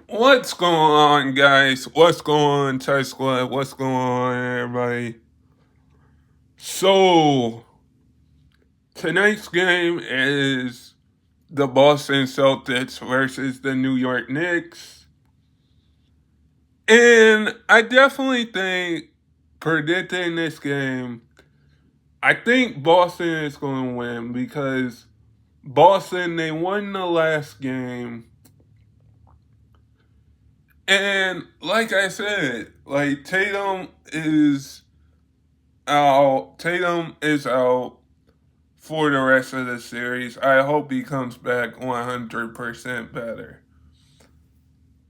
What's going on, guys? What's going on, Thai Squad? What's going on, everybody? So, tonight's game is the Boston Celtics versus the New York Knicks. And I definitely think, predicting this game, I think Boston is going to win because Boston, they won the last game. And like I said, like Tatum is out for the rest of the series. I hope he comes back 100% better.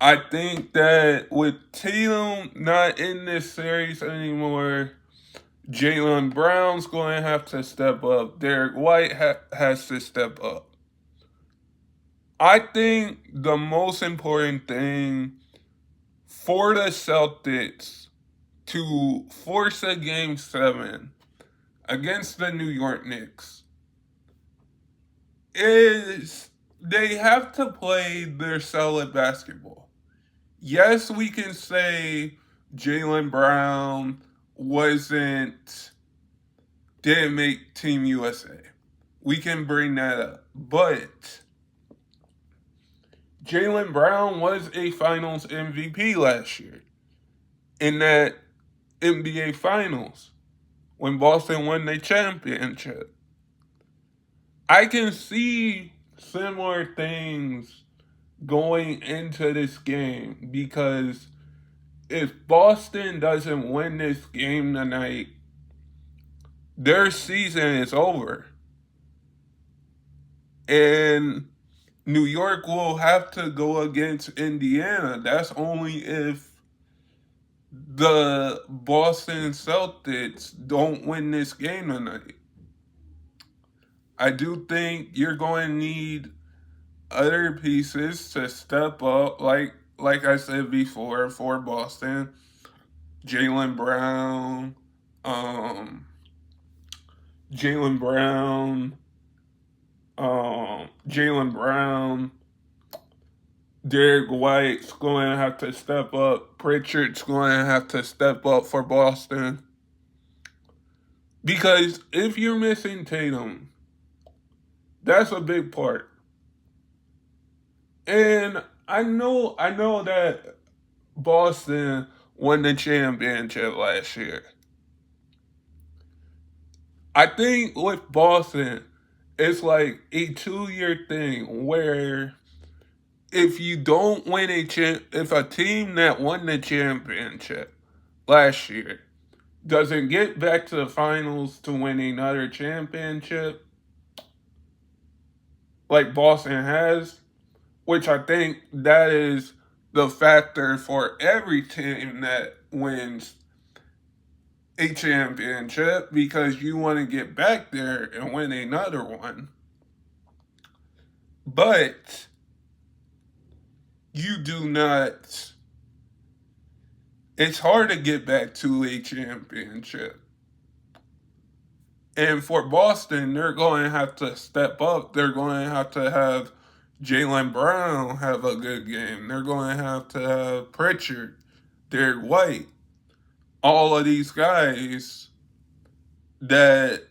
I think that with Tatum not in this series anymore, Jaylen Brown's going to have to step up. Derek White has to step up. I think the most important thing for the Celtics to force a game 7 against the New York Knicks is they have to play their solid basketball. Yes, we can say Jaylen Brown wasn't didn't make Team USA. We can bring that up. But Jaylen Brown was a finals MVP last year in that NBA Finals when Boston won the championship. I can see similar things going into this game because if Boston doesn't win this game tonight, their season is over. And New York will have to go against Indiana. That's only if the Boston Celtics don't win this game tonight. I do think you're going to need other pieces to step up, like I said before, for Boston. Jaylen Brown, um, Jaylen Brown, Jaylen Brown, Derek White's going to have to step up. Pritchard's going to have to step up for Boston. Because if you're missing Tatum, that's a big part. And I know that Boston won the championship last year. I think with Boston, it's like a 2-year thing where if you don't win if a team that won the championship last year doesn't get back to the finals to win another championship like Boston has, which I think that is the factor for every team that wins a championship because you want to get back there and win another one. But you do not. It's hard to get back to a championship. And for Boston, they're going to have to step up. They're going to have Jaylen Brown have a good game. They're going to have Pritchard, Derek White, all of these guys that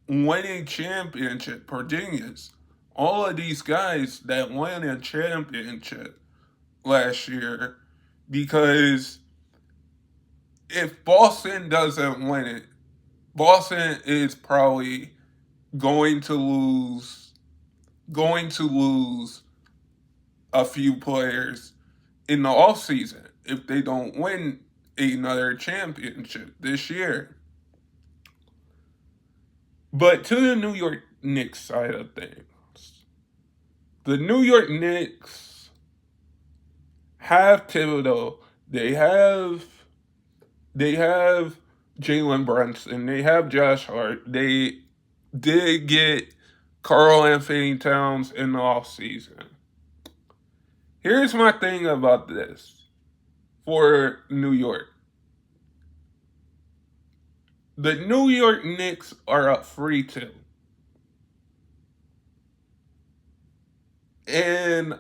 win a championship, Porzingis, all of these guys that won a championship last year, because if Boston doesn't win it, Boston is probably going to lose a few players in the offseason if they don't win another championship this year. But to the New York Knicks side of things, the New York Knicks have Thibodeau. They have Jalen Brunson. They have Josh Hart. They did get Carl Anthony Towns in the offseason. Here's my thing about this for New York. The New York Knicks are up 3-2. And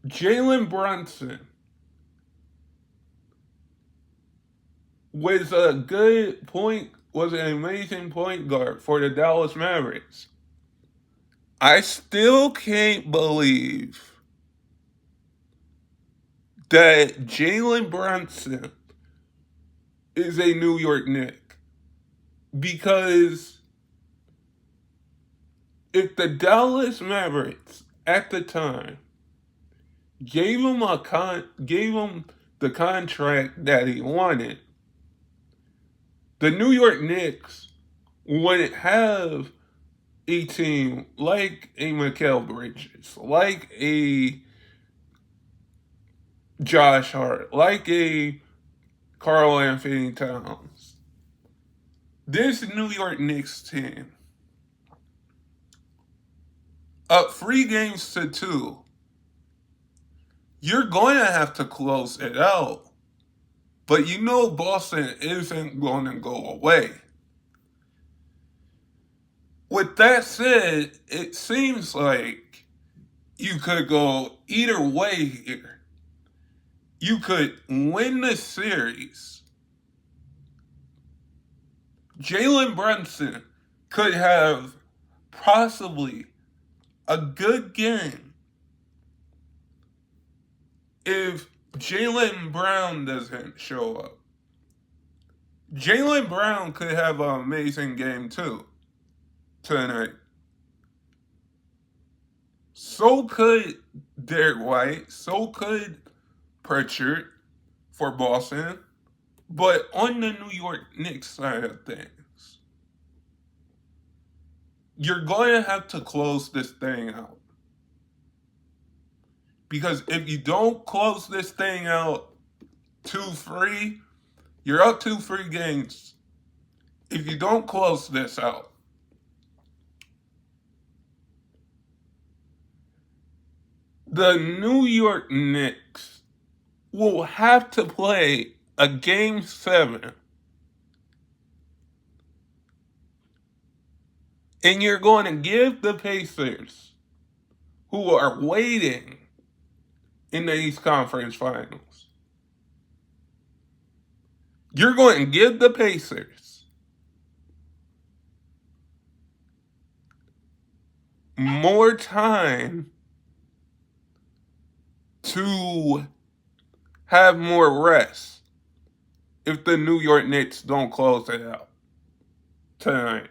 Jalen Brunson was a good point, was an amazing point guard for the Dallas Mavericks. I still can't believe that Jalen Brunson is a New York Knick. Because if the Dallas Mavericks at the time gave him the contract that he wanted, the New York Knicks wouldn't have a team like a Mikal Bridges, like a Josh Hart, like a Karl Anthony Towns. This New York Knicks team, up 3-2, you're going to have to close it out. But you know Boston isn't going to go away. With that said, it seems like you could go either way here. You could win the series. Jalen Brunson could have possibly a good game if Jaylen Brown doesn't show up. Jaylen Brown could have an amazing game too tonight. So could Derek White. So could Pritchard for Boston. But on the New York Knicks side of things, you're going to have to close this thing out. Because if you don't close this thing out 2-3, you're up 2-3 games. If you don't close this out, the New York Knicks will have to play a Game 7. And you're going to give the Pacers, who are waiting in the East Conference Finals, you're going to give the Pacers more time to have more rest if the New York Knicks don't close it out tonight.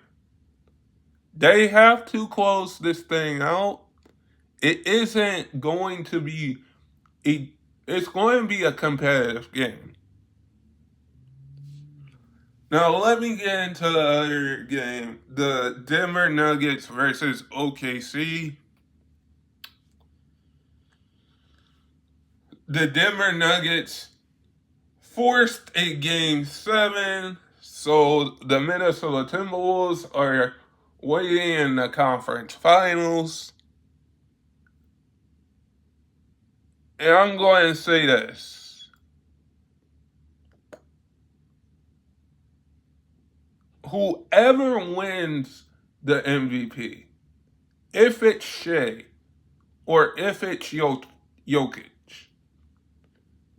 They have to close this thing out. It isn't going to be it's going to be a competitive game. Now let me get into the other game, the Denver Nuggets versus OKC. The Denver Nuggets forced a Game 7, so the Minnesota Timberwolves are waiting in the conference finals. And I'm going to say this. Whoever wins the MVP, if it's Shea or if it's Jokic,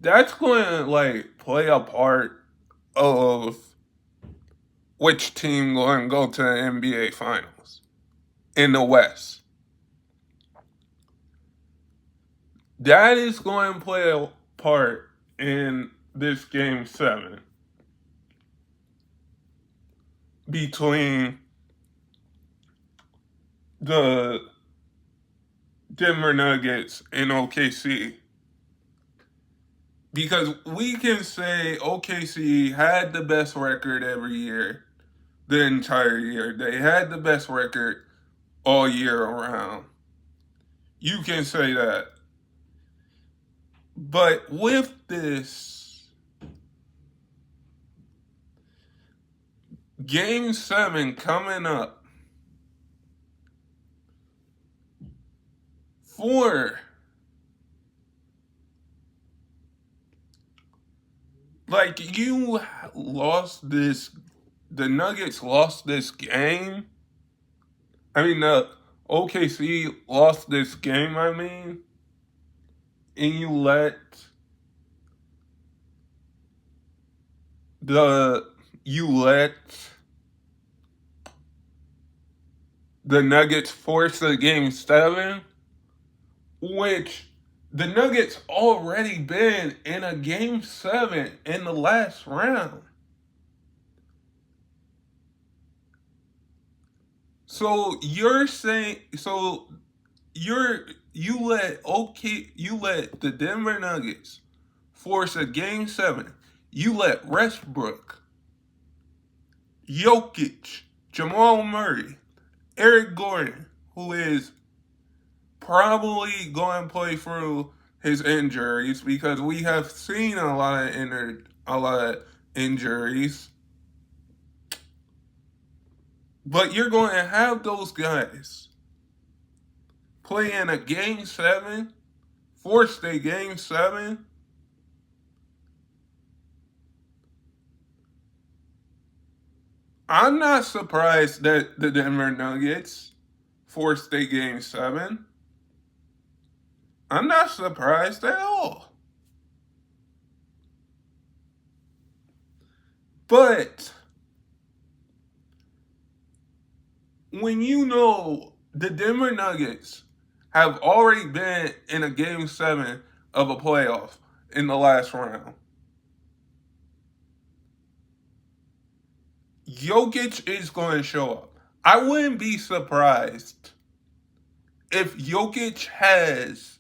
that's going to play a part of which team going to go to the NBA Finals in the West. That is going to play a part in this Game 7 between the Denver Nuggets and OKC. Because we can say OKC had the best record every year, the entire year. They had the best record all year around. You can say that. But with this Game 7 coming up for you lost this, the Nuggets lost this game. The OKC lost this game, and the you let the Nuggets force a game 7, which the Nuggets already been in a game 7 in the last round. So you're saying you let the Denver Nuggets force a game 7. You let Westbrook, Jokic, Jamal Murray, Eric Gordon, who is probably going to play through his injuries because we have seen a lot of injuries. But you're going to have those guys play in a game 7, force a game 7. I'm not surprised that the Denver Nuggets forced a game 7. I'm not surprised at all. But when you know the Denver Nuggets have already been in a game 7 of a playoff in the last round, Jokic is going to show up. I wouldn't be surprised if Jokic has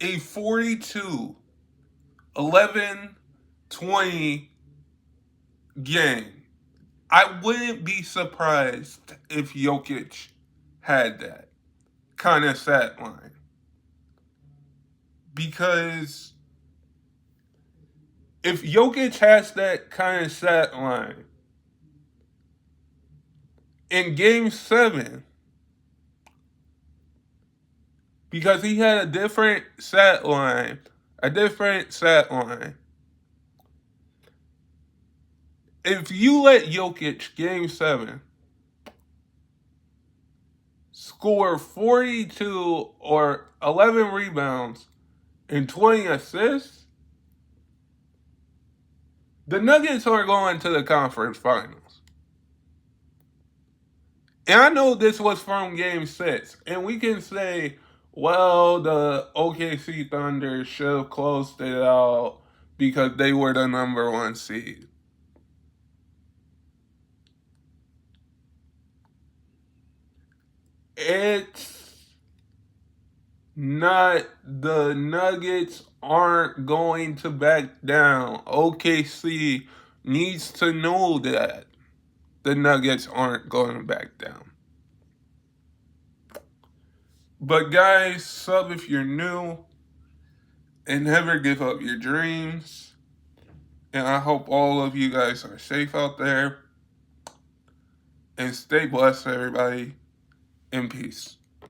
a 42, 11, 20 game. I wouldn't be surprised if Jokic had that kind of stat line. Because if Jokic has that kind of stat line in game 7, because he had a different stat line, if you let Jokic game 7 score 42 or 11 rebounds and 20 assists, the Nuggets are going to the conference finals. And I know this was from game 6, and we can say, well, the OKC Thunder should have closed it out because they were the number 1 seed. It's not, the Nuggets aren't going to back down. OKC needs to know that the Nuggets aren't going to back down. But guys, sub if you're new, and never give up your dreams. And I hope all of you guys are safe out there. And stay blessed, everybody. In peace.